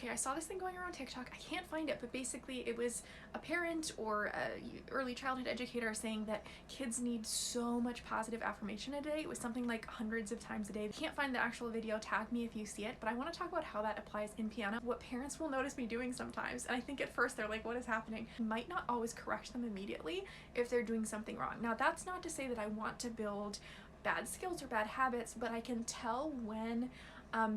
Okay, I saw this thing going around TikTok. I can't find it, but basically it was a parent or a early childhood educator saying that kids need so much positive affirmation a day. It was something like hundreds of times a day. I can't find the actual video. Tag me if you see it, but I want to talk about how that applies in piano, what parents will notice me doing sometimes. And I think at first they're like, what is happening? I might not always correct them immediately if they're doing something wrong. Now, that's not to say that I want to build bad skills or bad habits, but I can tell when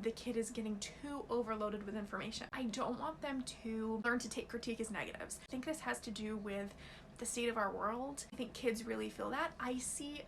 the kid is getting too overloaded with information. I don't want them to learn to take critique as negatives. I think this has to do with the state of our world. I think kids really feel that. I see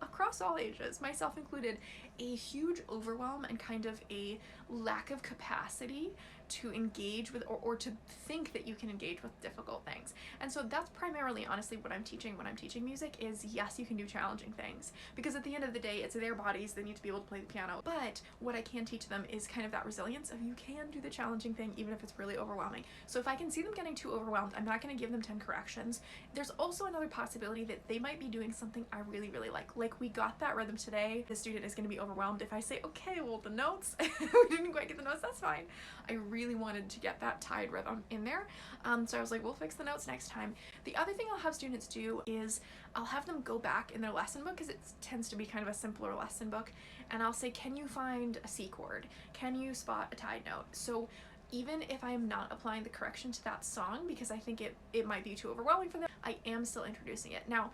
across all ages, myself included, a huge overwhelm and kind of a lack of capacity to engage with or to think that you can engage with difficult things. And so that's primarily honestly what I'm teaching when I'm teaching music is yes, you can do challenging things, because at the end of the day it's their bodies, they need to be able to play the piano. But what I can teach them is kind of that resilience of you can do the challenging thing even if it's really overwhelming. So if I can see them getting too overwhelmed, I'm not going to give them 10 corrections. There's also another possibility that they might be doing something I really like we got that rhythm today. The student is going to be overwhelmed if I say, okay, well, the notes, we didn't quite get the notes, that's fine. I really wanted to get that tied rhythm in there. So I was like, we'll fix the notes next time. The other thing I'll have students do is I'll have them go back in their lesson book, because it tends to be kind of a simpler lesson book, and I'll say, can you find a C chord? Can you spot a tied note? So even if I am not applying the correction to that song because I think it might be too overwhelming for them, I am still introducing it. Now,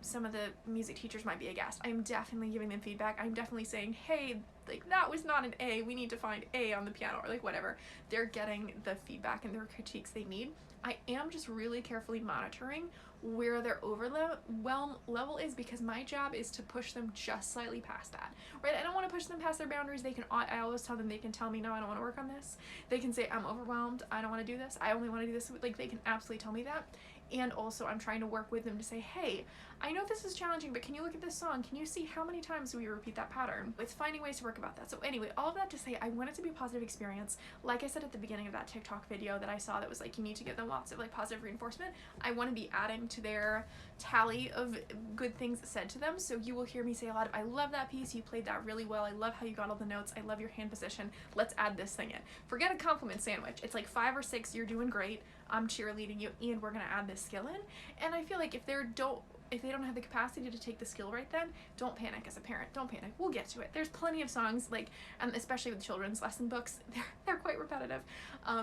some of the music teachers might be aghast. I'm definitely giving them feedback. I'm definitely saying, hey, like that was not an A, we need to find A on the piano, or like whatever. They're getting the feedback and their critiques they need. I am just really carefully monitoring where their overwhelm level is, because my job is to push them just slightly past that, right? I don't want to push them past their boundaries. I always tell them, they can tell me, no, I don't want to work on this. They can say, I'm overwhelmed, I don't want to do this, I only want to do this. Like, they can absolutely tell me that. And also I'm trying to work with them to say, hey, I know this is challenging, but can you look at this song? Can you see how many times we repeat that pattern? It's finding ways to work about that. So anyway, all of that to say, I want it to be a positive experience. Like I said at the beginning of that TikTok video that I saw that was like, you need to give them lots of like positive reinforcement. I want to be adding to their tally of good things said to them. So you will hear me say a lot of, I love that piece, you played that really well, I love how you got all the notes, I love your hand position, let's add this thing in. Forget a compliment sandwich. It's like 5 or 6, you're doing great, I'm cheerleading you, and we're gonna add this skill in. And I feel like if they don't have the capacity to take the skill right then, don't panic as a parent. Don't panic. We'll get to it. There's plenty of songs, like, especially with children's lesson books, they're quite repetitive.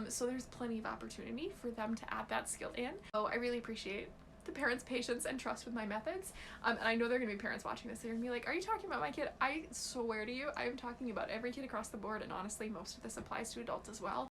So there's plenty of opportunity for them to add that skill in. So I really appreciate the parents' patience and trust with my methods. And I know there are gonna be parents watching this. They're gonna be like, are you talking about my kid? I swear to you, I'm talking about every kid across the board, and honestly, most of this applies to adults as well.